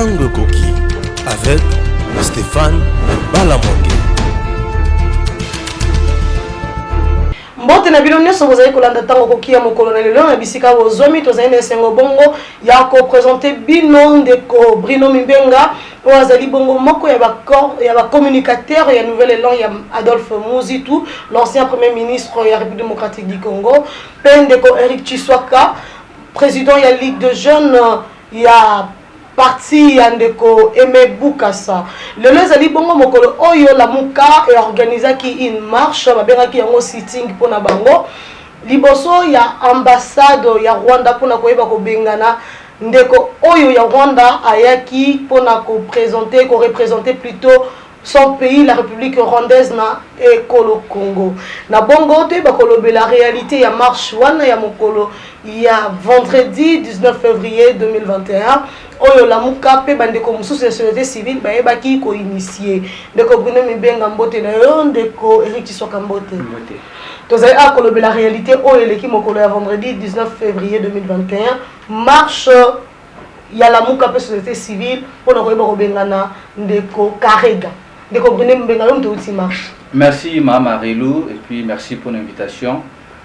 Tango Koki avec Stéphane Balamonge. Mbote na bino nyonso bozali kolanda Tango Koki ya mokolo na lelo na bisika bozwami tozali na esengo bongo ya ko présenter bino ndeko Bruno Mimbenga oyo azali bongo moko ya ba communicateur ya Nouvelle Élan ya Adolphe Muzitu, l'ancien premier ministre ya République démocratique du Congo, pe ndeko Eric Tshiswaka, président ya Ligue de jeunes ya parti ya ndeko Aimé Boukassa. Lelo ezali bongo mokolo oyo la muka et organisaki une marche babengaki yango sitting pona bango liboso ya ambassade ya Rwanda pona koyeba ko bengana ndeko oyo ya Rwanda ayaki pona ko présenter ko représenter plutôt son pays, la République rwandaise na ekolo Congo. Na bongo te bakolobe la réalité ya marche wana ya mokolo ya vendredi 19 février 2021 oyo la muka pe bandeko mususu ya société civile bayebaki ko initier ndeko Bruno Mimbenga mbote na yo ndeko Eric Tshiswaka mbote. Tozali akolobe la réalité oyo eleki mokolo ya vendredi 19 février 2021 marche ya la muka pe société civile pona koyeba ko bengana ndeko Karega. Merci Mama Marilou et puis merci pour l'invitation.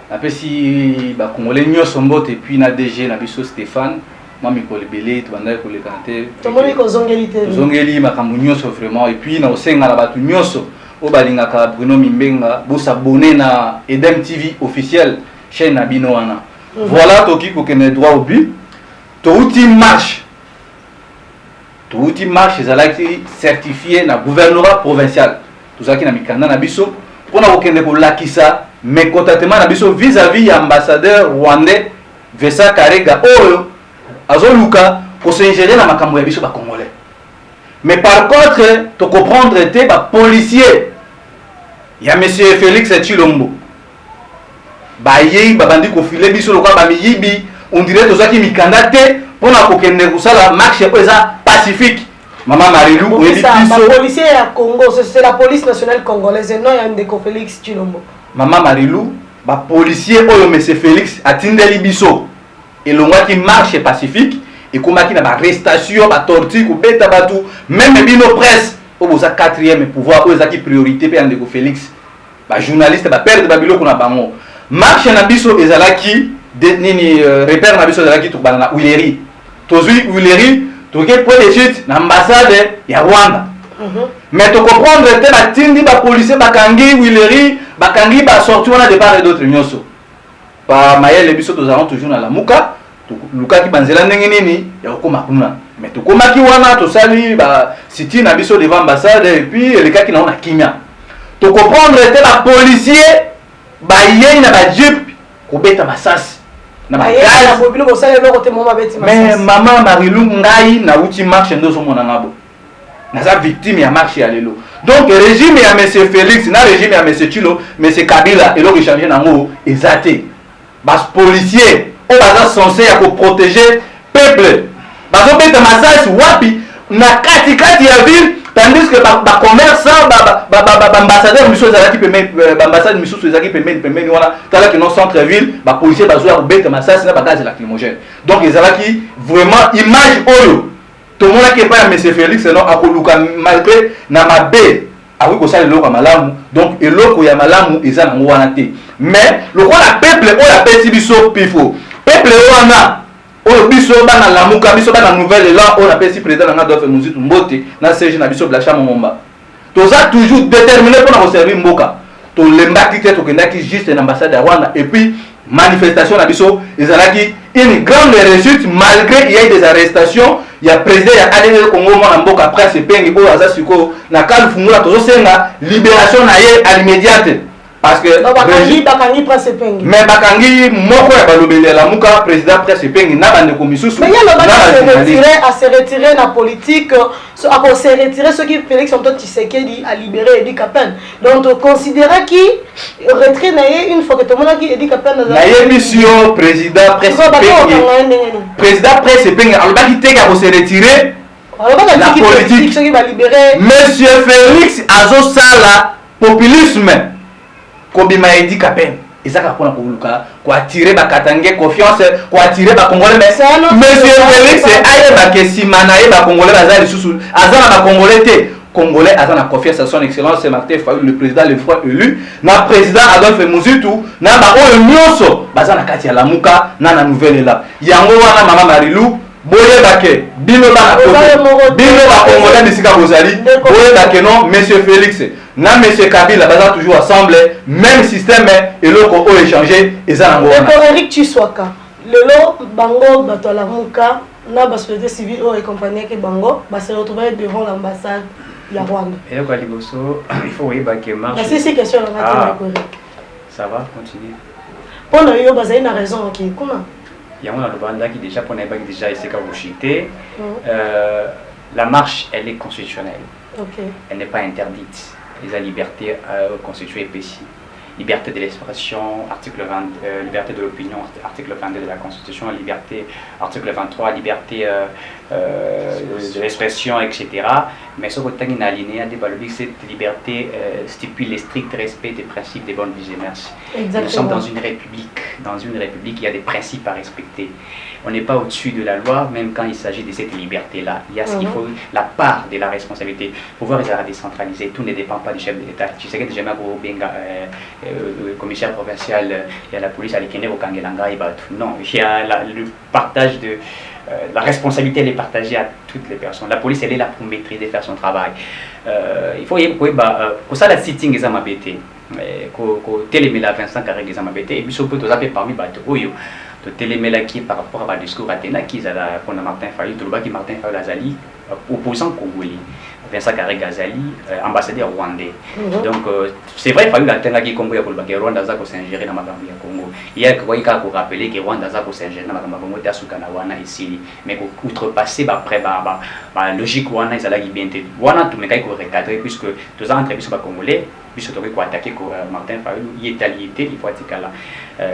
Après si ba congolais nyoso mbote et puis na DG na biso Stéphane, moi mi kolebele to banda ko le kanté. To moni ko zongeli te. Zongeli makambo nyoso vraiment et puis na osenga na batu nyoso o balingaka Bruno Mimbenga bo s'abonner na Edem TV officiel chaîne na bino wana. Voilà toki ko kene droit au but. To outil marche. Tout marche ezalaki certifié na gouvernorat provincial. Tout ça qui na mikanda na biso pona kokende ko lakisa mécontentement na biso vis-à-vis ya ambassadeur rwandais Vesa Karega oyo azoluka ko se ingérer na makambo ya biso ba congolais. Mais par contre to comprendre te ba policier ya monsieur Félix Tshilombo ba yei ba bandi ko filer biso loka ba miyibi on dirait to ça qui mikanda te pona kokende kusala marche eza pacifique. Maman Marilou, les policiers à Congo, c'est la police nationale congolaise, et non il y a ndeko Félix Tshilombo. Maman Marilou, ba policier oyo monsieur Félix atindeli biso et le mois qui marche pacifique et comment qui na ba arrestation, ba torture, ko beta batu, même bino presse, o boza 4e pouvoir o ezaki priorité pe ndeko Félix. Ba journaliste ba perdre ba biloko na bango. Marche na biso ezalaki nini repère na biso ezalaki to bana Uleri. Tozui Uleri to ke point de chute na ambassade ya Rwanda. Mais to comprendre te ba tindi ba policier bakangi Uleri, bakangi ba sorti wana de part et d'autre nyoso. Ba mayele biso to zalons toujours na la muka, to luka ki banzela ndenge nini ya kokoma kuna. Mais to komaki wana to sali ba siti na biso devant ambassade et puis le cas qui na ona kimia. To comprendre te ba policier ba yei na ba jeep ko beta masasi. Mais maman Marilou ngai na uti marche ndo so mona ngabo. Naza victime ya marche ya lelo. Donc régime ya monsieur Félix na régime ya monsieur Tshilo, monsieur Kabila et le changer nango ezate. Bas policier o baza censé ya ko protéger peuple. Bazo beta masasi wapi na kati ya ville tandis que ba commerçant ba ambassadeur monsieur Zalaki ba ambassade monsieur Zalaki pemeni wana tala que non centre ville ba policier bazo ya beta masasi na ba gaz lacrymogène. Donc Zalaki vraiment image oyo to mona ke pa monsieur Félix non akoluka malgré na mabe awi ko sala loko malamu donc eloko ya malamu eza na wana te. Mais le roi la peuple o la pesi biso pifo peuple wana oyo biso bana lamuka biso bana Nouvelle Élan on appelle si président na Adolphe Muzitu mbote na siège na biso Blacha Momomba toza toujours déterminé pour na servir mboka to lembaki te to kendaki juste na ambassade ya Rwanda et puis manifestation na biso ezalaki une grande réussite malgré il y a des arrestations il y a président ya ADL Congo mona mboka presse pengi oyo azasiko na kalu fungula tozo senga libération na ye à l'immédiate. Parce que bakangi presse pengi mais bakangi moko ya balobele la muka président presse pengi na bande komisusu mais il a se retirer la politique à se retirer ce qui Félix Antoine Tshisekedi a libéré Edi Kapen donc on considérait qui retrait na une fois que tout le monde qui Edi Kapen na émission président presse pengi président presse pengi alobaki teka ko se retirer la politique monsieur Félix azo sala populisme kobima Edi Kapen ezaka pona ko attirer ba katangé confiance ko attirer ba congolais mais monsieur Félix ayeba ke simana ba congolais bazali susu azana ba congolais te congolais azana confiance à son excellence Martin Fayulu le président le fois élu na président Adolphe Muzitu na ba oyo nyonso bazana kati ya lamuka na nouvelle là yango wana mama Marilou boyebake bino ba congolais bisika bozali boyebake non monsieur Félix na monsieur Kabila baza toujours ensemble même système et loko o échanger ezana ngona pour Eric Chiswaka lelo bango bato la muka na ba société civile o accompagner que bango ba se retrouver devant l'ambassade ya Rwanda et quoi liboso il faut voir que marche c'est question là ça va continuer pendant yo bazali na raison OK comment il y a un Rwanda qui déjà pour déjà essayer de chuter la marche elle est constitutionnelle. OK. Elle n'est pas interdite. Les libertés constituées PCI. Liberté de l'expression, article 20, liberté de l'opinion, article 22 de la Constitution, liberté, article 23, liberté de l'expression, etc. Mais ce que tu as aligné, cette liberté stipule le strict respect des principes des bonnes vies et mœurs. Nous sommes dans une république. Dans une république, il y a des principes à respecter. On n'est pas au-dessus de la loi, même quand il s'agit de cette liberté-là. Il y a ce qu'il faut, la part de la responsabilité. Le pouvoir est décentralisé, tout ne dépend pas du chef de l'État. Tu sais que déjà, le commissaire provincial, il y a la police, il y a au Kangelanga, non, il y a le partage de... la responsabilité elle est partagée à toutes les personnes. La police elle est là pour maîtriser, faire son travail. Il faut que ça la sitting est à ma bête. Que téléméla Vincent Carré est à ma bête. Et puis surtout tous parmi Batoyo. De téléméla qui par rapport à discours Athéna qui est à la Martin Fayulu, tout le bas qui Martin Fayulu Azali, opposant congolais. Vincent Carré Gazali, ambassadeur rwandais. Donc, c'est vrai, il faut que Congo ya Rwanda za ko s'ingérer dans makambo ya Congo. Il y a quoi ka ko rappeler que Rwanda za ko s'ingérer dans makambo Congo ta sukana wana ici. Mais ko outrepasser après logique wana ezala libente. Wana tout mekai ko recadrer puisque tous entre biso ba congolais, biso to ko attaquer ko Martin Fayulu, il est allié, il faut attaquer là.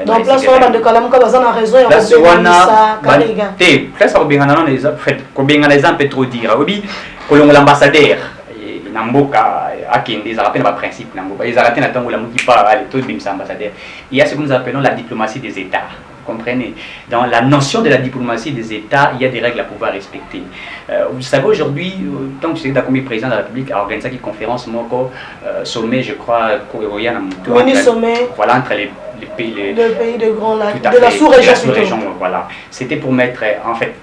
Donc place wana de kalamuka bazana raison ya ko wana Karega. Te, place ko bengana non les fait ko bengana les un peu trop dire. Obi l'ambassadeur Namboka Akinde, ils rappellent ma principe Namboka, ils arrêtent la tango la mouki pas tout bim ambassadeur. Il y a ce que nous appelons la diplomatie des États. Comprenez? Dans la notion de la diplomatie des États, il y a des règles à pouvoir respecter. Vous savez aujourd'hui, tant que c'est le président de la République a organisé une conférence Moko sommet, je crois, voilà entre les pays, le pays de Grand Lac, de la sous-région. Voilà. C'était pour mettre en fait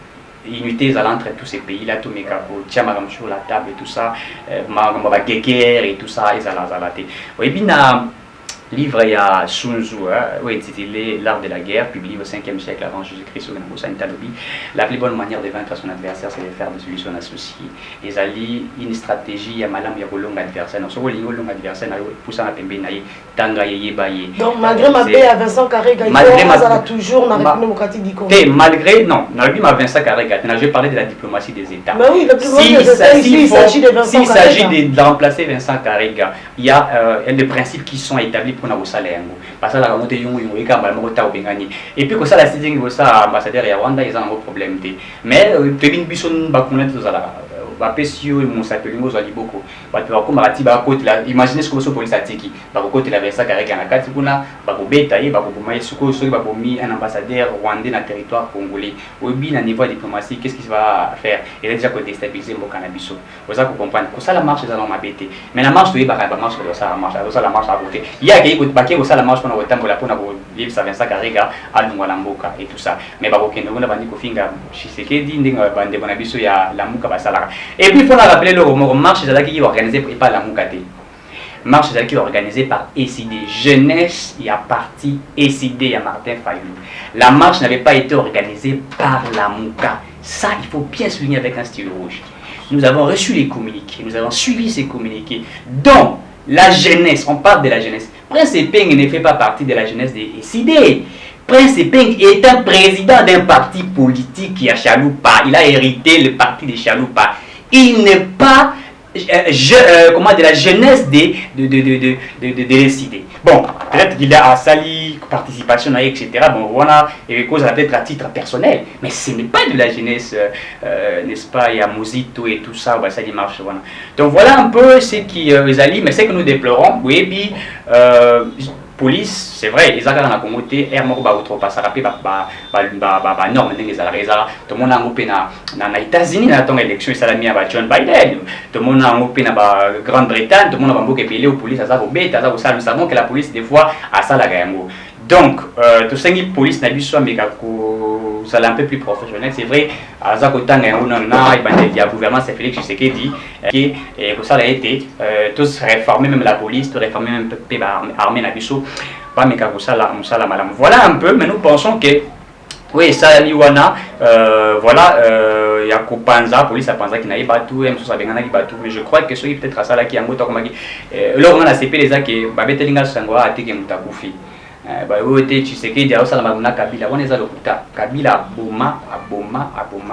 unité entre tous ces pays-là, tous mes capos, tiens sur la table et tout ça, guerre et tout ça, et ça l'a été. Oui, bien, livre il y a Sun Tzu, intitulé L'art de la guerre, publié au 5e siècle avant Jésus-Christ au Nambusa Ntalobi. La plus bonne manière de vaincre son adversaire, c'est de faire de celui son associé. Les alliés, une stratégie, à malam long adversaire. Non, sur le long adversaire, pour ça, tanga yeye baye. Donc, malgré ma paix à Vincent Carré, malgré ma toujours dans la République démocratique du Congo. Malgré, non, dans Vincent Carré, je vais parler de la diplomatie des États. Mais oui, la diplomatie des États, il s'agit de Vincent Carré. S'il s'agit de remplacer Vincent Carré, il y a des principes qui sont établis pour na osala yango parce que la monte yungu yungu kamba moko ta obengani et puis ko sala sitting ko sa ambassadeur ya Rwanda ils ont un problème té mais tebin bison ba connaître zala ba pesio mon sapelingo zo liboko ba to ko marati ba côté la imaginez ce que so police atiki ba ko côté la versa Carré na kati kuna ba ko beta ye ba ko boma suko so ba bomi un ambassadeur rwandais na territoire congolais obi na niveau diplomatie qu'est-ce qu'il va faire il est déjà ko déstabiliser mboka na biso vous avez comprendre ko sala marche za na mabete mais la marche to ba marche ko ça marche la marche à côté il y a qui baké ko sala marche pour otambola pour na ko livre ça Vincent Carré alungwa la mboka et tout ça mais ba ko kende ngona bandi ko finga Tshisekedi ndinga bande bona biso ya la muka ba sala. Et puis il faut rappeler le marche qui est organisée par la Moukate. Marche qui est organisée par ECD, Jeunesse et à parti ECD à Martin Fayulu. La marche n'avait pas été organisée par la Mouka. Ça, il faut bien souligner avec un stylo rouge. Nous avons reçu les communiqués, nous avons suivi ces communiqués. Donc, la jeunesse, on parle de la jeunesse. Prince Peng ne fait pas partie de la jeunesse des ECD. Prince Peng est un président d'un parti politique qui a Chaloupa. Il a hérité le parti de Chaloupa. Il n'est pas de la jeunesse de décider. Bon, peut-être qu'il a sali participation, etc. Bon, voilà, et cause peut-être à titre personnel, mais ce n'est pas de la jeunesse, n'est-ce pas? Il y a Mozito et tout ça, ça marche. Voilà. Donc voilà un peu ce qui les allie, mais ce que nous déplorons, oui, puis police c'est vrai ils ont na Congo te air moko ba outrepassé rapide ba norme ndenge ezala tout le monde en pe na États-Unis na ton élection salami ba John Biden tout le monde en pe na ba Grande-Bretagne tout le monde ba mboka pelé au police ça ko beta ça ko ça nous savons que la police des fois a ça la yango donc tout ça qui police na biso ameka ko ça un peu plus professionnel c'est vrai à ça ko tanga yango na il y a gouvernement c'est Félix Tshisekedi qui que ça a été tous réformer même la police tout réformer même armée na biso pas meka ko ça la malam voilà un peu mais nous pensons que oui ça liwana voilà ya kopanza police a panza qui na ibatu même ça bengana ibatu mais je crois que ceux qui peut-être à ça là qui yango to komaki lors on a CP les que babetelinga sangwa atike mutakufi ba wote Tshisekedi au salama na Kabila on eza lokuta Kabila aboma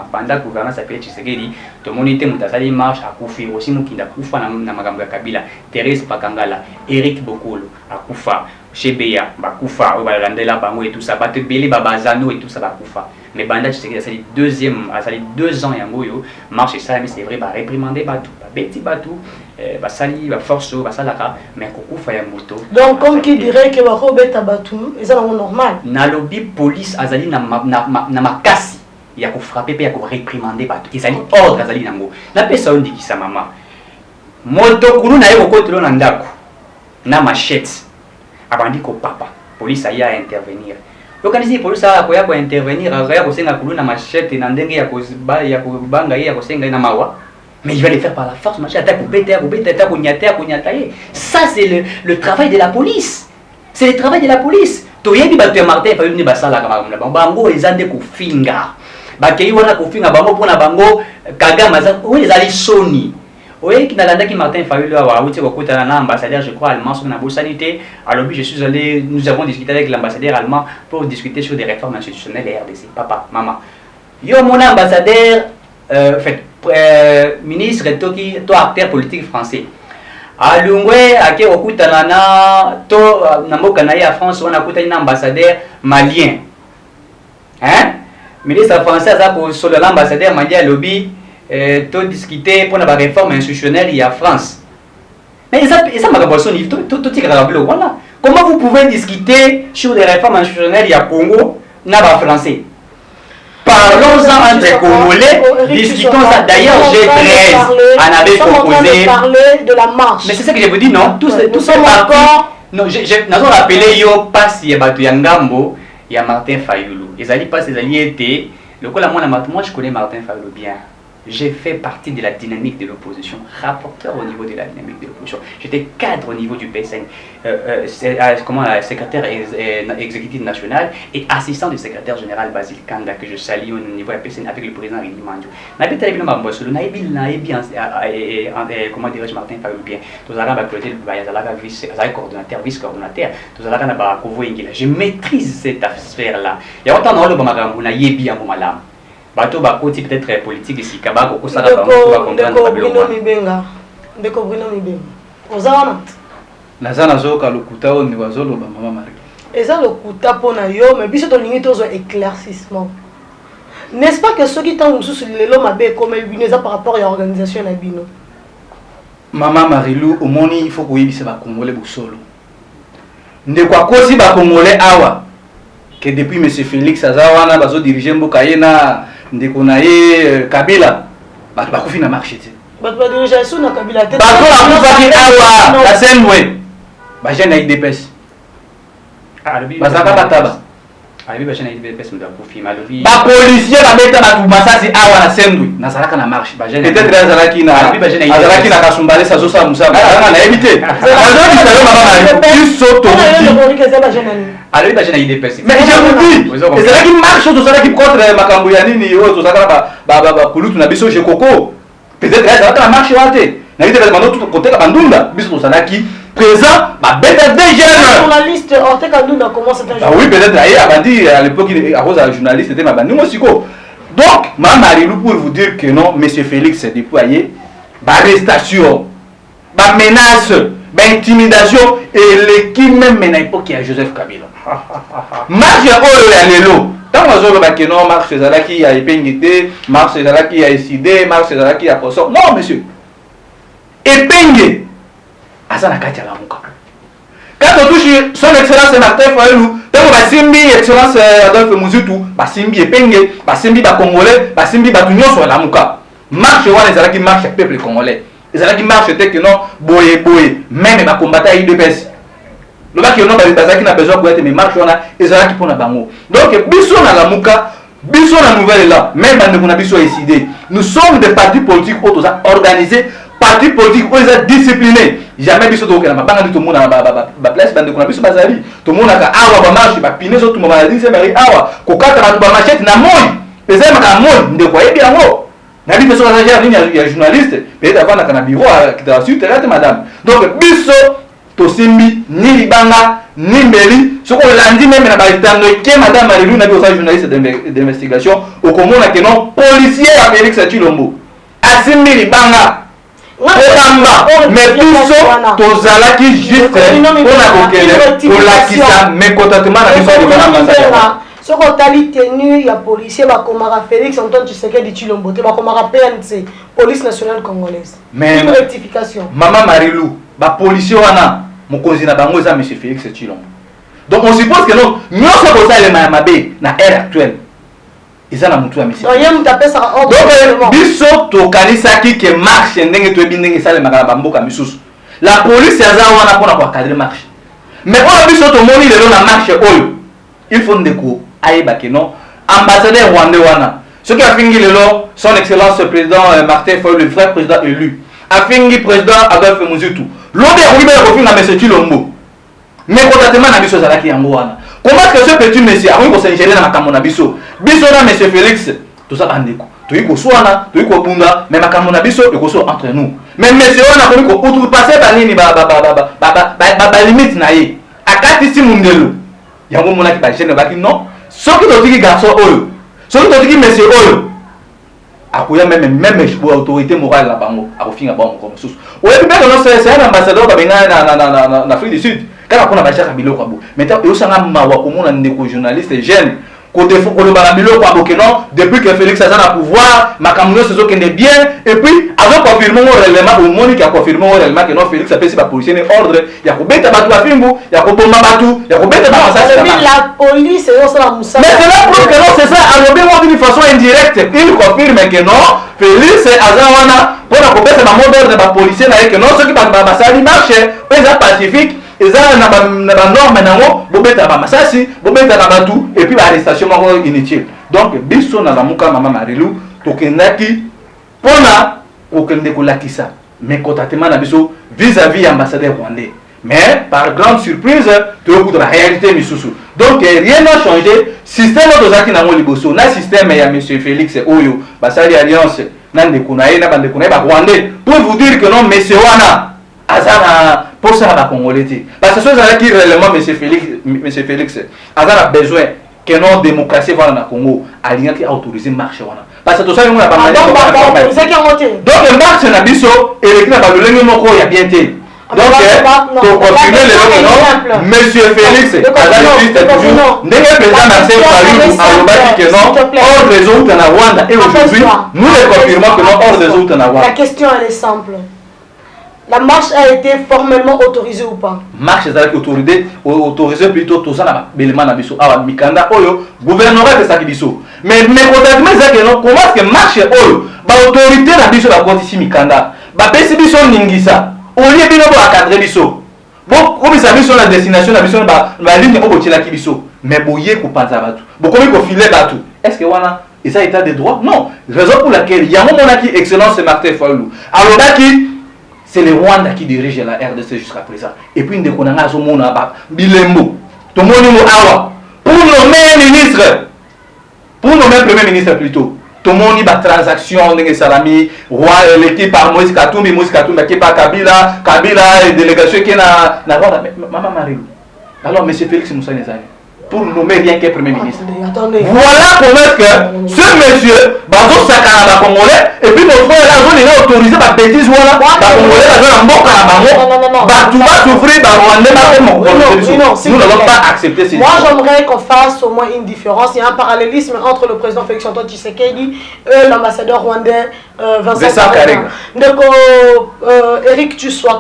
banda gouvernance appelé Tshisekedi to monite mutasali marche akufi aussi mukinda kufa na magambo ya Kabila Thérèse Pakangala Eric Bokolo akufa Chebeya bakufa o balandela bango et tout ça bate belé babazano et tout ça bakufa mais banda Tshisekedi ça dit 2 ans yango yo marche ça mais c'est vrai ba réprimander batu ba beti batu ba sali ba force ba salaka mais kokufa ya moto donc comme qui dirait que ba robeta batu c'est normal na lobby police azali na makasi ya ko frapper pe ya ko réprimander batu ezali ordre azali nango na pesa on dikisa mama moto kulu na yeko kotelo na ndako na machette abandi ko papa police aya intervenir lokanisi police aya ko ya ko intervenir aya ko senga kulu na machette na ndenge ya ko banga ya ko senga na mawa mais il va les faire par la force machin attaque ou bêter ou nyata ça c'est le travail de la police c'est le travail de la police to yebi ba to Martin fa yuni basala kama bango ezande ko finga ba kei wana ko finga bango pona bango kagama za oui les ali soni oui qui n'a qui Martin Fayulu a outé au côté d'un ambassadeur je crois allemand sur la sanité alors je suis allé nous avons discuté avec l'ambassadeur allemand pour discuter sur des réformes institutionnelles et RDC papa maman yo mon ambassadeur fait ministre toki to acteur politique français alungwe ake okutana na to namboka na ya France on a kutana na ambassadeur malien hein ministre français ça pour sur l'ambassadeur malien lobby to discuter pour la réforme institutionnelle il y a France mais ça m'a pas tout tigre voilà comment vous pouvez discuter sur des réformes institutionnelles il y a Congo na ba français. Parlons-en entre Congolais, discutons ça. D'ailleurs, G13 en avait proposé. Parler de la marche. Mais c'est ça que je vous dis, non? Tout ça encore. Non, nous avons rappelé yo passe Yabatu Yangambo, il y a Martin Fayulu. Les alliés passent, les alliés étaient. Moi, je connais Martin Fayulu bien. J'ai fait partie de la dynamique de l'opposition, rapporteur au niveau de la dynamique de l'opposition. J'étais cadre au niveau du PSN, secrétaire exécutif national et assistant du secrétaire général Basile Kanda, que je salue au niveau du PSN avec le président Rémi Mandio. Comment dirais-je Martin Fayulu bien. Tous les coordonnateur, vice-coordonnateur, tous les je maîtrise cette affaire-là. Il y a autant de gens bateau bakoti peut-être politique ici kabako ko sala ba ko comprendre ba Bruno Mibenga ndeko Bruno Mibenga ozawana nazana zoka lokuta on wa zolo ba mama Marie eza lokuta pona yo mais biso to lingi tozo éclaircissement n'est-ce pas que ceux qui tant mususu lelo mabe comme bino eza par rapport à l'organisation na bino mama Marilou omoni il faut ko yebisa ba congolais bosolo ndeko akosi ba congolais awa que depuis monsieur Félix azawana bazo diriger mboka yena ndeko na ye Kabila bato bakufi na marché te bato ba diriger so na Kabila te bato bakufaki awa na Sendwe ba jeune IDPS bazaka bataba abi ba jeune IDPS mda kufi malobi ba policier ba beta bato masasi awa na Sendwe na salaka na marché ba jeune peut-être azalaki na kasumbale sazo sa musa na éviter bazo bisalo mama biso to alors ba jeune IDPS mais je vous dis ezalaki marche tozalaki contre makambo ya nini oyo tozalaka ba kulutu na biso chez Coco peut-être ezalaka na marche wate na ite ba mano koteka bandunda biso tozalaki présent ba beta des jeunes journaliste Ortega Kandunda comment c'est un journaliste oui peut-être aye abandi à l'époque à cause de journaliste était ma bandi mosiko donc Mama Marilou pour vous dire que non monsieur Félix s'est déployé ba arrestation ba menace ba intimidation et l'équipe même na époque il y a Joseph Kabila marche oyo ya lelo tango azoloba ke non marche ezalaki ya epengite marche ezalaki ya eside marche ezalaki ya koso non monsieur epenge aza na kati ya lamuka Quand on touche son excellence Martin Fayulu, tant que Simbi, excellence Adolphe Muzitu, Simbi et Penge, Simbi Congolais, Simbi Batunion sur la Mouka. Marche, les Alaki marche peuple congolais. Les Alaki marche, que non, boye, même les combattants IDPS. Le bac qui n'a pas besoin de être mais marche, on a les Alaki pour la bango. Donc, Bisson à la Mouka, Bisson la nouvelle est là, même dans le Bisson est décidé. Nous sommes des partis politiques organisés. Parti politique où ils sont disciplinés. Jamais vu ce que n'a pas tout le monde à place bande qu'on a vu ce bazari. Tout le monde a awa marche, ba piner tout le monde a dit c'est Marie awa. Kokata ba machette na moi. Les amis à moi, ne voyez bien moi. Na dit personne à il y a journaliste, peut-être avant na bureau qui t'a su terre madame. Donc biso to simbi ni libanga ni mbeli, ce qu'on lundi même na ba tando que madame Marilou na bi au journaliste d'investigation au komona que non policier à Félix Chilombo. Asimbi libanga mais biso tozalaki juste pour lakisa mécontentement na biso ce qu'on t'a dit tenu il y a policier bakomara Félix Antoine Tshisekedi Tshilombo te bakomara PNC police nationale congolaise mais une rectification maman Marilou ba policier wana mokonzi na bango eza monsieur Félix Tshilombo donc on suppose que non nyonso kosalema ya mabe na ère actuelle ils ont la mouture à Messi. Donc, biso tokanisaki que marche ndenge to bindenge sale makala mboka misusu. La police yaza wana pona kwa cadre marche. Mais on biso to moni le na marche oyo. Il faut ndeko ayeba que non ambassadeur rwandais wana. Ce qui a fini le son excellence président Martin Fayulu, le frère président élu. A fini président Adolphe Muzitu. L'autre est revenu à Monsieur Tshilombo. Mais contatement na biso zalaki yango wana. Comment est-ce que ce petit monsieur a voulu s'ingérer dans la Kamona Bisso? Bisso na monsieur Félix, tout ça bandeko. Tu y kosuana, tu y kobunda, mais ma Kamona Bisso et koso entre nous. Mais monsieur on a voulu ko outrepasser banini ba limite na ye. Akati si mundelo. Yango mona ki ba jeune ba ki non. Soki to tiki garçon oyo. Soki to tiki monsieur oyo. Akoya même autorité morale la bango. Akofinga bango comme sous. Ouais, bien que non c'est un ambassadeur ba benga na Afrique du Sud. Quand on a bâché à Bilo Kwabo, maintenant il y a un journaliste jeune côté faut que le Bilo Kwabo que non depuis que Félix a le pouvoir, ma cameroun se sont bien et puis avant confirmer réellement au monde qui a confirmé réellement que non Félix a fait ses policiers ordre, il y a combien de bateaux à Fimbo, il y a combien de bateaux, il y a combien de bateaux. La police et on la moussa. Mais c'est là pour que non c'est ça, alors d'une façon indirecte, il confirme que non Félix Azawana pour la combien de mot d'ordre de policiers que non ceux qui passent marche, ils pacifique. Et ça, on a une norme maintenant, bobeta ba masasi, bobeta na batu, et puis l'arrestation inutile. Donc, biso na la muka mama Marilou, tokenaki, pona, okende kolakisa. Mais contatement na biso vis-à-vis ambassadeur rwandais. Mais, par grande surprise, tu as la réalité misusu. Donc, rien n'a changé. Système de Zaki na liboso, na système ya monsieur Félix Oyo, basali alliance, nan de kunaye, na bande kunaye ba rwandais. Pour vous dire que non, monsieur Wana, Azana, pour ça, la Congolais. Parce que ce qui réellement, M. Félix, Azana a besoin que notre démocratie va dans le Congo, alliant qui a autorisé marche. Parce que tout ça, on a pas mal de choses. Donc, le marche n'a biso, et l'équipe n'a pas de l'ennemi, il y a bien été. Donc, pour confirmer le nom, M. Félix, Azana toujours, n'est pas président Marcel Fayulu, à l'Obaki que non, hors des autres en Rwanda. Et aujourd'hui, nous les confirmons que non, hors des autres en Rwanda. La question, elle est simple. La marche a été formellement autorisée ou pas? Marche est autorisée plutôt tout ça na belement na biso awa mikanda oyo gouvernement de sakibiso mais concrètement ça que non comment est-ce que marche oyo ba autorité na biso ba kotisi mikanda ba pesi biso ningisa au lieu bino ba cadrer biso bon comme ça biso la destination na biso ba ligne obo tila ki biso mais boye ko panza batu bo komi ko filer batu est-ce que wana et ça état de droit non raison pour laquelle il y a un moment qui excellence Martin Fayulu alors qui c'est le Rwanda qui dirige la RDC jusqu'à présent. Et puis, nous avons Bilembo. Tout le monde awa. Pour nommer ministre, pour nommer premier ministre plutôt, tout le monde a transaction, salami, l'équipe par Moïse Katumbi qui est par Kabila, et délégation qui est na Rwanda. Maman Marilou. Alors, M. Félix Moussa Nezani. Pour nommer rien qu'un premier ministre. Attendez. Voilà comment est-ce que ce monsieur, Bazo Sakara, Congolais, et puis notre frère là, il a autorisé ma bêtise, voilà, Congolais, tu vas souffrir, nous n'allons pas accepter ces Moi, j'aimerais qu'on fasse au moins une différence. Il y a un parallélisme entre le président Félix Antoine Tshisekedi et l'ambassadeur rwandais Vincent Karega. Donc, Eric Tshisekedi.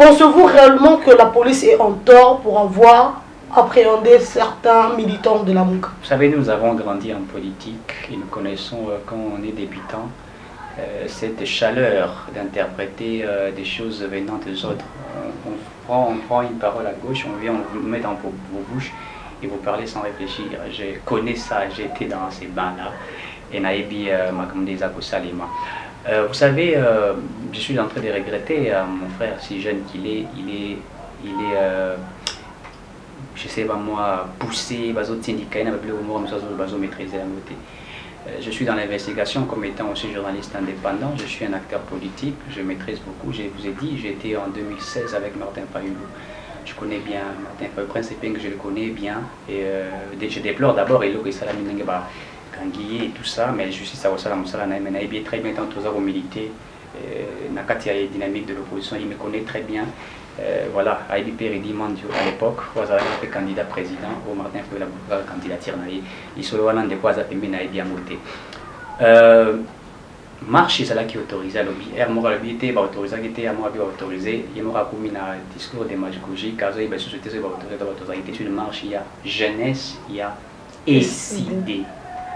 Pensez-vous réellement que la police est en tort pour avoir appréhendé certains militants de la Mouka? Vous savez, nous avons grandi en politique et nous connaissons, quand on est débutant, cette chaleur d'interpréter des choses venant des autres. On prend une parole à gauche, on vient, on vous met dans vos bouches et vous parlez sans réfléchir. Je connais ça, j'ai été dans ces bains-là. Et Naïbi Makamdeza Salima. Vous savez, je suis en train de regretter mon frère, si jeune qu'il est, je sais pas moi, poussé, maîtriser la beauté. Je suis dans l'investigation comme étant aussi journaliste indépendant, je suis un acteur politique, je maîtrise beaucoup. Je vous ai dit, j'ai été en 2016 avec Martin Fayulu. Je connais bien Martin Fayulu, Prince Epeng, je le connais bien. Et je déplore d'abord et Kanguié et tout ça, mais je suis ça aussi, il est très bien dans tous les militaires. Nakati a dynamique de l'opposition, il me connaît très bien. Voilà, Aïbi Péridi Mandio à l'époque, il était candidat président, au Martin Fayulu la candidature, il se voit de quoi ça fait bien Aïbi Amoté. Marche, c'est là qui autorise à lobby. Moi, le était autorisé, qui était à moi autorisé. Il m'aura commis un discours de magie, car il y a une société qui est autorisée. Une marche, il y a jeunesse, il y a SID.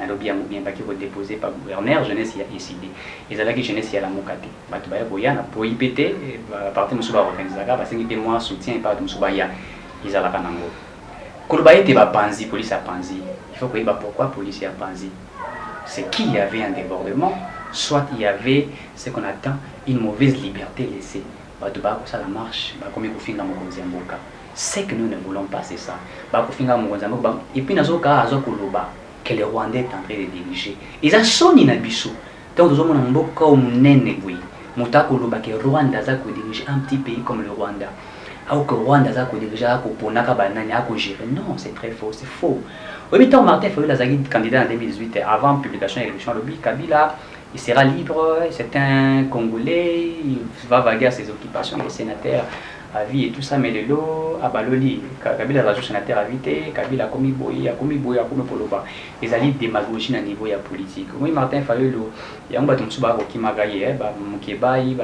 Un lobby a bien paquet pour déposer par gouverneur, jeunesse, il y a SID. Et c'est là que jeunesse, il y a la mokate. Pour YPT, à partir de Moussouba organiser parce qu'il y a moins soutien par Moussoubaïa. Ils ont la canango. Kolobaï était Panzi, police à Panzi. Il faut que pourquoi police à Panzi. C'est qu'il y avait un débordement, soit il y avait ce qu'on attend, une mauvaise liberté laissée. Ça marche, comme il faut finir dans mon Mboka. Ce que nous ne voulons pas, c'est ça. Et puis, nous avons que le Rwandais est en train de diriger. Ils ont sonné dans Bissou. Donc, nous avons un Mboka où nous avons que le Rwanda a dirigé un petit pays comme le Rwanda. Alors que le Rwanda a dirigé non, c'est très faux, c'est faux. Oui, mais Martin Fayulu a candidat en 2018, avant publication de l'élection, le Kabila, il sera libre, c'est un Congolais, il va vaguer à ses occupations, il est sénateur à vie et tout ça, mais le lot, à Baloli, Kabila a sénateur à vité, Kabila a commis boy, a commis poloba. Les alliés démagogie à niveau politique. Oui, Martin Fayulu, il y a un bâton qui m'a gagné, qui baille,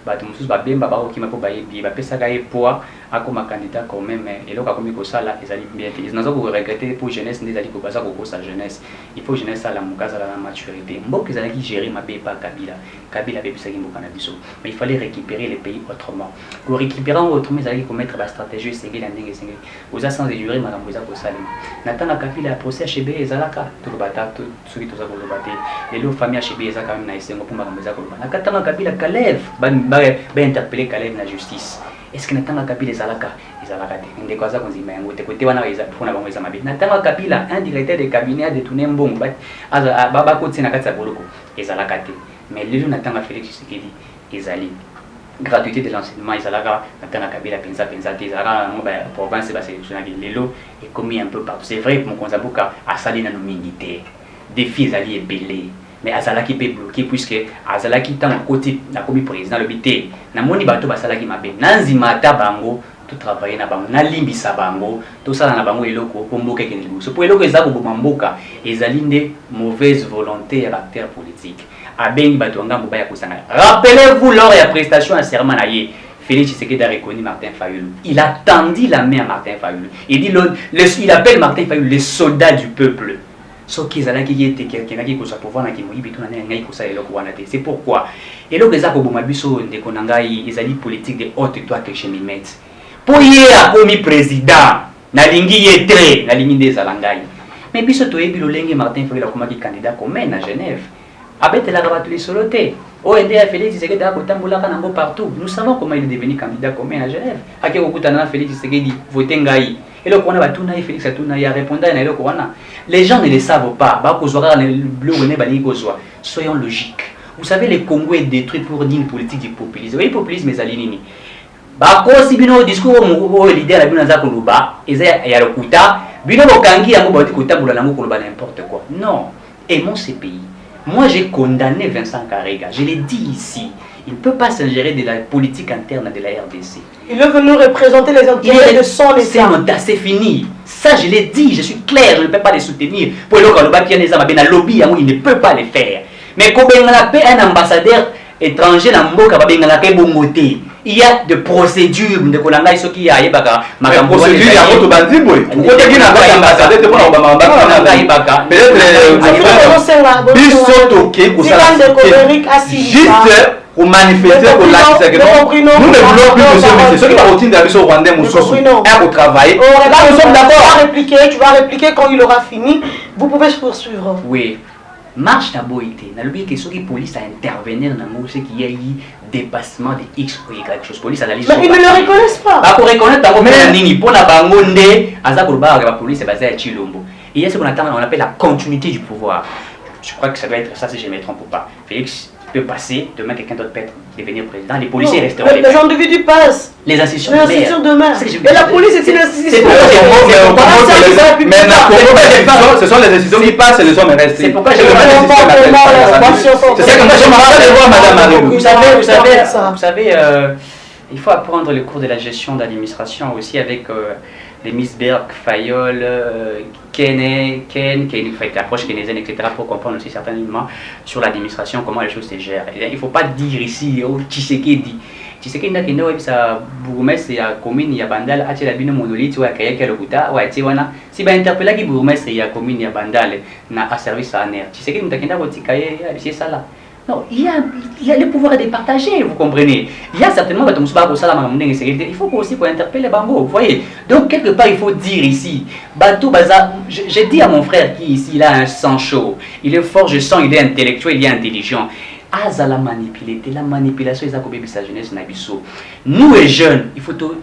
batumsus babemba ba okima po bayebi ba pesa ga poids akoma candidat quand même et là comme ko sala ezali bien ils n'ont pas regretté pour jeunesse des ali ko baza ko sa jeunesse il faut jeunesse la mukaza la maturité mbok ezali qui gérer ma pas Kabila bebisa ki mboka na biso mais il fallait récupérer les pays autrement pour récupérer autrement ezali ko mettre la stratégie c'est la ndenge singe aux sans durer madame boza ko salima natana Kabila procès HB ezalaka tout le bata tout celui tout ça ko le bater et le famille HB ezaka quand même na isengo pour madame boza ko na katana Kabila Kalev ben interpeller Kalev la justice. Est-ce que Natanga Kabila ezalaka te ndeko aza konzima yango te kote wana eza pona bango eza mabe Natanga Kabila un directeur de cabinet a détourné mbongo baba kotse na kati ya boloko ezalaka te mais lelo Natanga Félix Tshisekedi ezali gratuité de l'enseignement ezalaka Natanga Kabila penza te ezalaka ngo ba province ba sélectionné lelo est commis un peu partout c'est vrai mon konzabuka asali na nomingité défi ezali ebelé mais azalaki peut bloquer puisque azalaki tant côté na komi président le bité na moni bato basalaki mabe nanzima ta bango tout travailler na bango na limbisa bango tout ça na bango eloko ko mboka ke libuso po eloko ezako bo mboka ezali nde mauvaise volonté à acteur politique abengi bato ngambo ba ya kusanga rappelez-vous lors de la prestation à serment na ye Félix Tshisekedi a reconnu Martin Fayulu. Il a tendu la main à Martin Fayulu. Il dit il appelle Martin Fayulu le soldat du peuple. Ce qui est qui était quelqu'un qui a pouvoir qui c'est pourquoi et là les abomabiso de konangai ils allaient politique de haute toi que je m'y mette pour hier comme président na lingi yetre na lingi des alangai mais biso to ebi lolenge Martin Fayulu comme candidat comme à Genève abete la rabat les soloté o ende a Félix Tshisekedi a kotambola kanango partout nous savons comment il est devenu candidat comme à Genève aki kokutana Félix Tshisekedi voter ngai et le Kwana Batuna Félix Atuna y a répondu à le Kwana. Les gens ne le savent pas. Soyons logiques. Vous savez, le Congo est détruit pour une politique du populisme. Oui, le populisme est alinini. Si bino discours au leader la bino za koluba, eza ya lokuta, bino bokangi yango boti kotambola nango koluba n'importe quoi. Non, aimons ces pays. Moi, j'ai condamné Vincent Karega. Je l'ai dit ici. Il ne peut pas s'ingérer de la politique interne de la RDC. Il est venu représenter les intérêts de son État. C'est fini. Ça, je l'ai dit, je suis clair, je ne peux pas les soutenir. Pour le lobby, il ne peut pas les faire. Mais quand on a un ambassadeur étranger, il y a des procédures de Kolanga ce qui a yebaka makambo procédure ya moto bandi boy côté qui na ba ambassadeur te pona ba mbaka peut-être biso toke ko ça juste pour manifester pour l'acte que nous ne voulons plus de ce ceux qui va routine d'aller au Rwanda Moussousou pour travailler nous sommes d'accord. Tu vas répliquer quand il aura fini. Vous pouvez poursuivre. Oui. Marche d'abord été. N'a l'oublié que ceux qui police à intervenir dans le c'est qu'il y a eu dépassement de X ou Y chose. Police analyse. Mais ils ne le reconnaissent pas. Bah pour reconnaître d'abord mais nini pour la bangonde aza kurba la police est basée à Chilombo. Et il y a ce qu'on attend on appelle la continuité du pouvoir. Je crois que ça doit être ça si je ne me trompe pas. Félix peut passer, demain quelqu'un d'autre peut devenir président, les policiers resteront les individus passent. Les institutions demeurent. Et la police est une institution. Mais ce sont les institutions qui passent et les hommes restent. C'est pourquoi je c'est ça que moi je me rappelle de voir Madame Marie. Vous savez, il faut apprendre le cours de la gestion d'administration aussi avec les Miss Berg, Fayol, Ken, qui a une approche keynésienne, etc., pour comprendre aussi certainement sur l'administration, comment les choses se gèrent. Et il ne faut pas dire ici, oh, Tshisekedi. Tshisekedi n'a qu'une sa bourgmestre, il y a commune, il y a bandal, il y a une monolithe, il y a quelqu'un qui a ouais, tu vois, si ben interpellé qui bourgmestre, il y a commune, il y a bandal, à service à nerf. Tshisekedi n'a qu'une c'est ça là. Non, il y a le pouvoir départagé, vous comprenez. Il y a certainement il faut aussi pour interpeller Bango, vous voyez. Donc quelque part il faut dire ici, Batou Baza, j'ai dit à mon frère qui ici il a un sang chaud, il est fort, je sens, il est intellectuel, il est intelligent. Aza la manipulation ils a coupé sa jeunesse nabiso. Nous les jeunes, il faut tout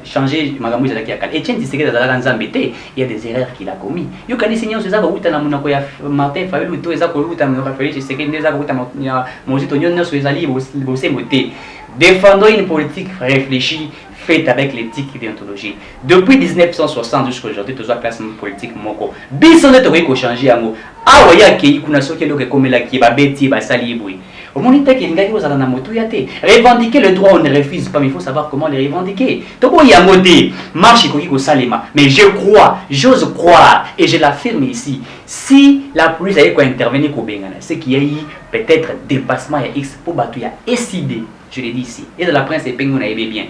changer Magamou Zalaki Akal. Etienne Tshisekedi Zalaka Nzambete, il y a des erreurs qu'il a commis. Yo kani seigneur c'est ça ba uta na munako ya Martin Fayulu to eza ko uta na Félix Tshisekedi eza ko uta na mozito nyono so ezali bosembote. Défendons une politique réfléchie faite avec l'éthique et déontologie. Depuis 1960 jusqu'à aujourd'hui, tous les classes politiques moko. Bisonne to ko changer yango. Awa ya ke kuna soki lo ke komela ki ba beti ba sali boui. Au moment où il y a revendiquer le droit, on ne refuse pas, mais il faut savoir comment les revendiquer. Donc, il y a un modèle, marche au Salima. Mais je crois, j'ose croire, et je l'affirme ici, si la police a intervenu au Bengana, c'est qu'il y a eu peut-être dépassement, il y a X pour battre, il y a SID, je l'ai dit ici. Et de la presse, c'est Pengon a bien.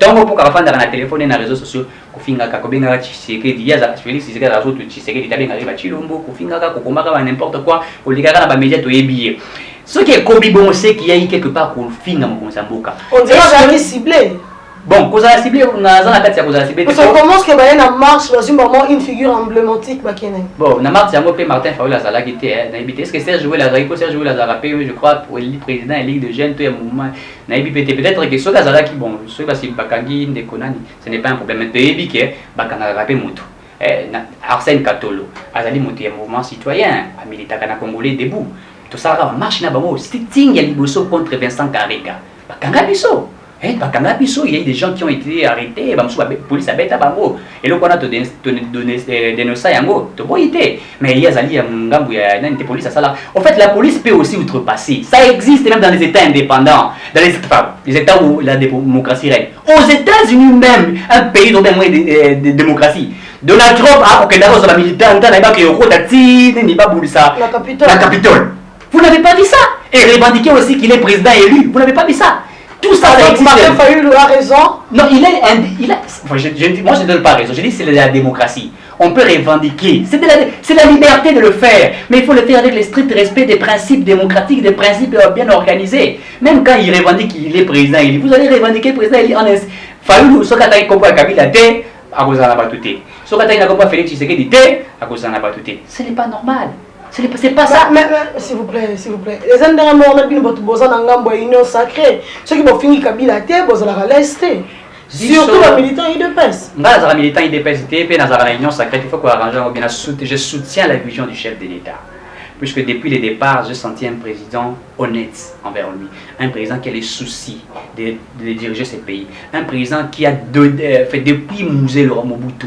Donc, pour qu'on fasse dans le téléphone et dans les réseaux sociaux, Kofinga Kakobenga Tshisekedi, Yaza Félix Tshisekedi Razo Tshisekedi Tabenga Riba Chilombo, Kofinga Kokomaka n'importe quoi, au Ligara dans les médias to ébillé. Ce qui est Kobi bon, c'est qu'il y a eu quelque part qu'on finit dans mon Samboka. On dirait que c'est ciblé. Bon, qu'on a ciblé, on a ciblé. Parce qu'on commence que y a une marche dans un moment une figure emblématique. Bon, la marche, c'est Martin Fayol à Zala qui était. Est-ce que Serge joué la Zara, Serge joué la Zara, je crois, pour le président et Ligue de jeunes, tout un mouvement. Peut-être que ce Zala qui, bon, je sais pas si Bakangi, Ndekonani, ce n'est pas un problème. Mais tu es Bakana Rapé Moutou. Arsène Katolo, Azali Moutou, un mouvement citoyen, à Militakana Congolais debout. Tout ça marche na bango sitting ya liboso contre Vincent Karega bakanga biso il y a eu des gens qui ont été arrêtés bamsu police abeta bango et le qu'on a donné ça yango to boité mais il y a zali ya ngambu ya nani police ça là en fait la police peut aussi outrepasser ça existe même dans les états indépendants dans les états où la démocratie règne aux États-Unis même un pays dont de démocratie Donald Trump a aucun d'accord sur la militaire en tant que yoko dati ni pas boulisa la capitole. Vous n'avez pas vu ça. Et revendiquer aussi qu'il est président élu. Vous n'avez pas vu ça. Tout ça, ça existe. Martin Fayulu a raison. Non, moi, je ne donne pas raison. Je dis que c'est la démocratie. On peut revendiquer. C'est la liberté de le faire. Mais il faut le faire avec le strict respect des principes démocratiques, des principes bien organisés. Même quand il revendique qu'il est président élu, vous allez revendiquer président élu en Fayulu, ce qu'il a compris à Kabila, à cause de la batouté. Ce qu'il a compris à Félix Tshisekedi, à cause de la batouté. Ce n'est pas normal. C'est pas ça. Mais s'il vous plaît. Les Indiens on a bien besoin d'un gambo union sacrée. Ceux qui vont finir Kabila té, besoin la rester. Surtout les militants IDPS. Dans les militants IDPS, puis dans la union sacrée, il faut qu'on arrange bien. Je soutiens la vision du chef de l'État. Puisque depuis le départ, j'ai senti un président honnête envers lui. Un président qui a les soucis de diriger ce pays. Un président qui a fait depuis Mouzé le Mobutu.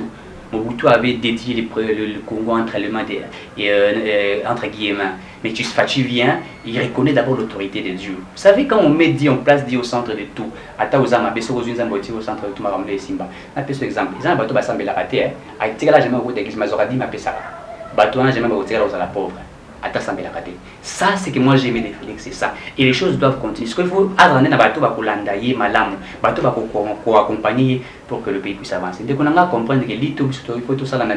Mobutu avait dédié le Congo entre les mains entre guillemets. Mais Fachi vient, il reconnaît d'abord l'autorité de Dieu. Vous savez, quand on met Dieu, on place Dieu au centre de tout. Ataouzama, Besso Zamboti au centre de tout, Maramle Simba. On a fait cet exemple. Ils ont un bateau qui a raté. A été là, j'ai même au d'église Mazoradi, m'a fait ça. Bateau, j'ai même au la pauvre. atasambela kate. Ça c'est que moi j'ai aimé de Félix, c'est ça. Et les choses doivent continuer. Ce qu'il faut attendre na bato ba kolanda ye malamu, bato ba ko accompagner pour que le pays puisse avancer. Dès qu'on a comprendre que lito biso il faut tout ça na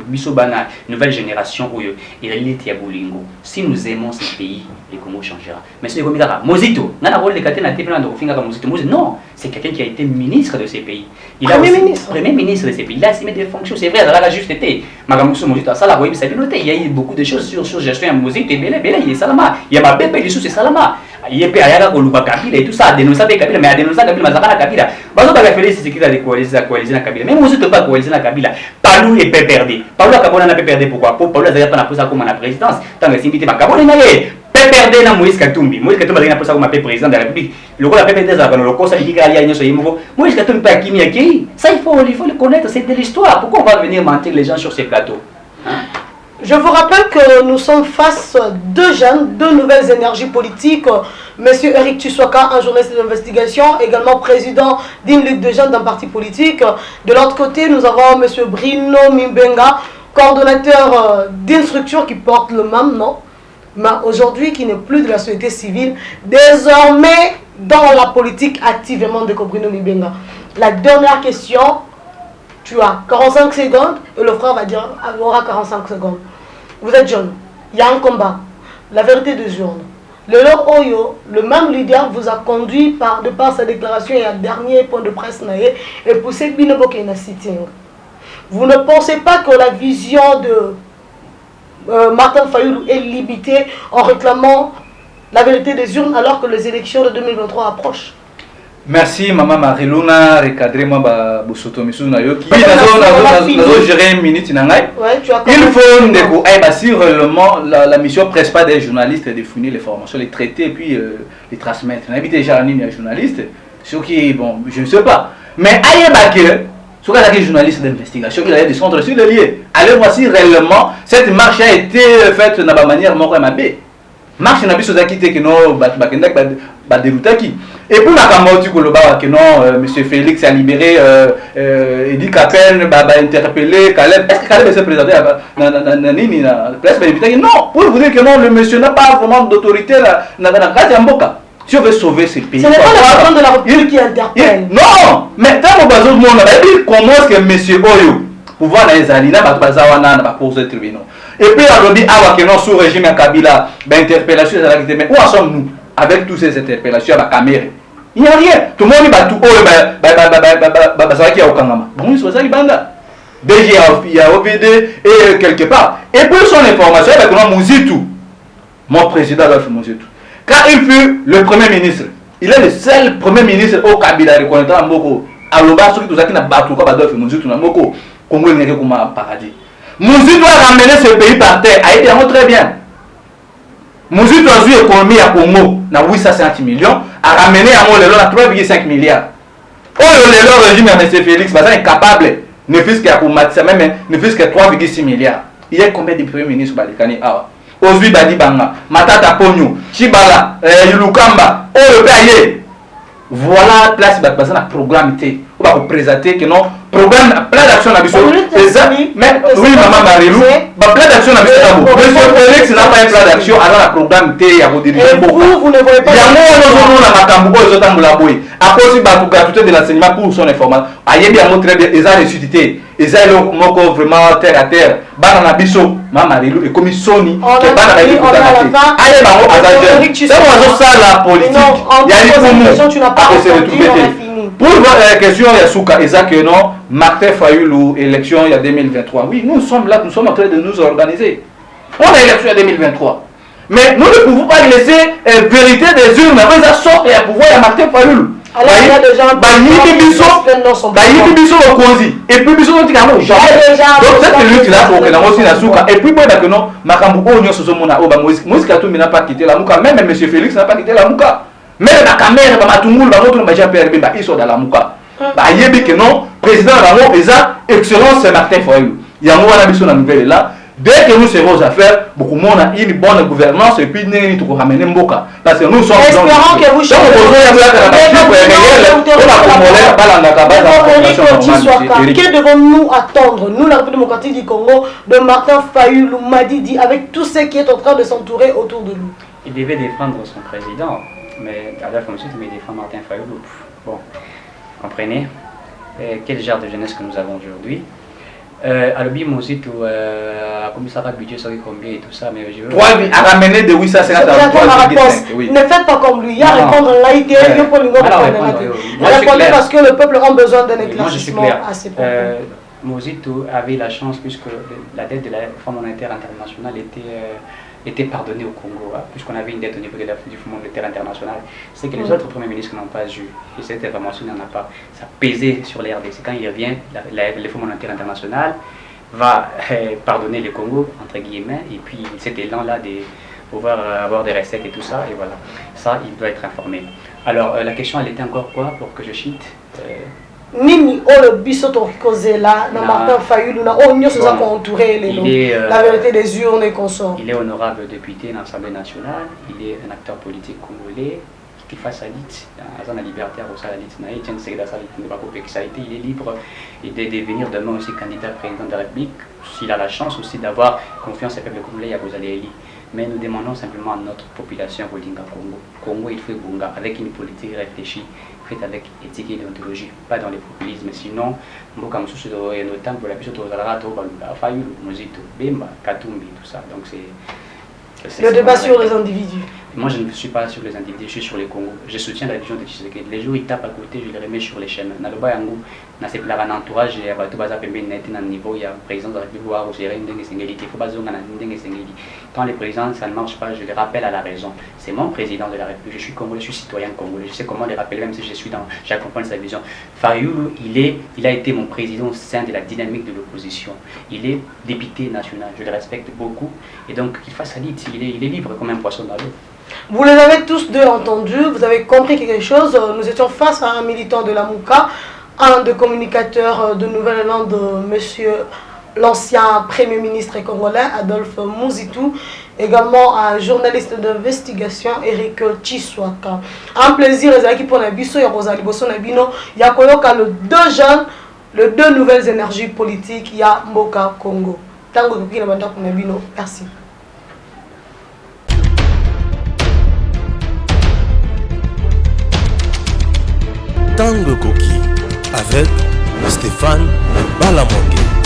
biso bana nouvelle génération oyo et la lite ya bolingo. Si nous aimons ce pays, le Congo changera. Mais c'est comme ça. Mozito, na rôle de kate na te na de finga comme Mozito. Non, c'est quelqu'un qui a été ministre de ces pays. Il a premier ministre de ces pays. Il a assumé des fonctions, c'est vrai, ça a juste été. Magamuso Mozito, ça la voyez, ça il y a eu beaucoup de choses sur gestion à Mozito et Bélé, il est salama. Il y a ma bébé des choses, c'est salama. Il y a Péaya Goluba Kabila et tout ça, dénoncer Kabila, mais à dénoncer Kabila, Mazaka Kabila. Bazo Baga Félix, c'est qu'il a coalisé la Kabila. Même Mozito pas coalisé la Kabila. Palou est perdé. Palou a Kabona n'a pas perdu pourquoi? Palou a déjà pas posé comme la présidence. Tant que c'est ma Kabona n'a perdre na Moïse Katumbi. Moïse Katumbi a posé comme président de la République. Le rôle a fait des armes, le conseil dit qu'il y a une chose. Moïse Katumbi pas qui m'y accueilli. Ça il faut le connaître, c'est de l'histoire. Pourquoi on va venir mentir les gens sur ces plateaux? Je vous rappelle que nous sommes face à deux jeunes, deux nouvelles énergies politiques. Monsieur Eric Tshisoka, un journaliste d'investigation, également président d'une lutte de jeunes d'un parti politique. De l'autre côté, nous avons monsieur Bruno Mimbenga, coordonnateur d'une structure qui porte le même nom, mais aujourd'hui qui n'est plus de la société civile, désormais dans la politique activement de Bruno Mimbenga. La dernière question, tu as 45 secondes et le frère va dire aura 45 secondes. Vous êtes jeune, il y a un combat, la vérité des urnes. Le Lord Oyo, le même leader, vous a conduit de par sa déclaration et un dernier point de presse et poussé Binobo na sitting. Vous ne pensez pas que la vision de Martin Fayulu est limitée en réclamant la vérité des urnes alors que les élections de 2023 approchent? Merci Maman Mariluna, recadrez-moi Bosoto Misuna Yoki. Nous gérer une minute nangai. Il faut sur la mission presse pas des journalistes de fournir les formations, les traiter et puis les transmettre. On a déjà un journaliste, ce qui bon, je ne sais pas. Mais aïe sur les journalistes d'investigation, il y a des centres sur le lieu. Allez voir si réellement cette marche a été faite de la manière dont on a fait. Marche n'a pas besoin de que non, et puis la camotie que non, monsieur Félix a libéré Eddie Capel, interpellé Caleb. Est-ce que Caleb s'est présenté à la presse? Non, pour vous dire que non, le monsieur n'a pas vraiment d'autorité là. Si on veut sauver ce pays, ce n'est pas le président de la République qui interpelle. Non, mais tant que vous avez comment est-ce que monsieur Oyo pouvoir dans les alliés, va poser tribunal. Et puis on dit ah que non sous régime Kabila, interpellation mais où en sommes-nous avec toutes ces interpellations à la caméra? Il n'y a rien. Tout le monde dit tout oh ça qui a au Kangama. Bon, c'est ça qui banda. Déjà il y a OVD et quelque part. Et puis son information avec moi Mouzitou, mon président Adolphe Mouzitou. Quand il fut le premier ministre, il est le seul premier ministre au Kabila reconnaissant à Moko. Alors bas tout ça qui n'a pas tout comme Adolphe Mouzitou na Moko. Congo n'est que comme un paradis. Mouzitou doit ramener ce pays par terre. A été très bien. Mouzitou a joué l'économie à Congo, na 850 millions, a ramené à mon à 3,5 milliards. Oh, le régime à M. Félix, est incapable, ne fût-ce qu'à Koumatissa, même ne fût-ce que 3,6 milliards. Il y a combien de premiers ministres Balikani Awa? Ozui Badibanga, Matata Pogno, Chibala, Yulukamba, oh le pays. Voilà place basé na programme té. On va vous présenter que non programme plan d'action na biso. Mais oui maman Marilou, plan d'action na biso d'abord. Monsieur Félix n'a pas un plan d'action alors la programme té ya rediriger beaucoup. Vous ne voyez pas. Il y a moi na makambo zo tambola boy. À cause ba gratuité de l'enseignement pour son information. Ayebi a montré bien les ressuscité. Ils ont moko vraiment terre à terre. Bana na biso maman Marilou et comme Sony que bana na biso ta. Aye bango azagé. C'est moi ça la politique. Il y a une tu n'as pas pour la question, il y a Souka, Isaac, non, Martin Fayulu, élection il y a 2023. Oui, nous sommes là, nous sommes en train de nous organiser. On a élection en 2023. Mais nous ne pouvons pas laisser vérité des urnes, mais ça sort et à pouvoir, il y a Martin Fayulu. Alors, il y a des gens qui et puis biso donc cette lutte là pour que la aussi na Souka et puis bon que non makambo onyo sozo mona oba Moïse Katumbi n'a pas quitté la Mouka, même monsieur Félix n'a pas quitté la Mouka. Mais la caméra, matungulu, ils sont dans la Mouka. Il que non, président Ramo, excellence Martin Fayulu. Il y a un nouvelle là. Dès que nous serons aux affaires, beaucoup de monde a une bonne gouvernance et puis nous pour ramener Mboka. Parce que nous sommes. Espérons que vous changez. Que devons-nous attendre, nous, la République démocratique du Congo, de Martin Fayulu Madidi, avec tout ce qui est en train de s'entourer autour de nous? Il devait défendre son président, mais à la fin ensuite, il défend Martin Fayulu. Bon, comprenez quel genre de jeunesse que nous avons aujourd'hui. Alobi aussi tout comme ça va budget sur combien et tout ça, mais je veux à ramener de 850 à 3,5. Ne faites pas comme lui. Il y a répondre là, il faut répondre parce que le peuple a besoin d'un éclaircissement à ses propos. Mosito avait la chance puisque la dette de la Fonds monétaire international était pardonnée au Congo, hein, puisqu'on avait une dette au niveau du Fonds monétaire international. C'est que les autres premiers ministres n'ont pas eu, et cette information n'en a pas. Ça pesait sur les RDC. Quand il revient, le Fonds monétaire international va pardonner le Congo, entre guillemets, et puis cet élan-là de pouvoir avoir des recettes et tout ça, et voilà. Ça, il doit être informé. Alors, la question, elle était encore quoi, pour que je cite Nini le bisoto kozela na Martin Fayulu na onyo se ça entouré la vérité des urnes et consorts. Il est honorable député dans l'Assemblée nationale, il est un acteur politique congolais qui fait sa lutte dans la liberté à sa lutte, il est libre et de devenir demain aussi candidat président de la République s'il a la chance aussi d'avoir confiance au peuple congolais à Bozali. Mais nous demandons simplement à notre population Rodinga Congo. Congo, il faut Bunga avec une politique réfléchie, faite avec éthique et déontologie, pas dans les populismes. Sinon, Mboka Moussou et notamment pour la puissance de Zalarato, Fayulu, Mozito, Bemba, Katumbi, tout ça. Donc c'est le débat sur les individus. Moi, je ne suis pas sur les individus, je suis sur les Congo. Je soutiens la vision de Tshisekedi. Les jours où ils tapent à côté, je les remets sur les chaînes. Dans le Bayango, dans un entourage, il y a tout un niveau, il y a un président de la République, il faut pas quand les présidents, ça ne marche pas, je les rappelle à la raison. C'est mon président de la République, je suis congolais, je suis citoyen congolais, je sais comment les rappeler, même si j'accompagne sa vision. Fayulu, il a été mon président au sein de la dynamique de l'opposition. Il est député national, je le respecte beaucoup, et donc qu'il fasse sa lutte, il est libre comme un poisson dans l'eau. Vous les avez tous deux entendus, vous avez compris quelque chose. Nous étions face à un militant de la Mouka, un des communicateurs de Nouvelle-Zélande, monsieur l'ancien premier ministre congolais, Adolphe Muzitu, également un journaliste d'investigation, Eric Chiswaka. Un plaisir, les pour Nabiso et Rosalie Bosso Nabino, il y a deux jeunes, les deux nouvelles énergies politiques, il y a Mboka Congo. Tango Nabino, merci. Tango Koki avec Stéphane Balamongue.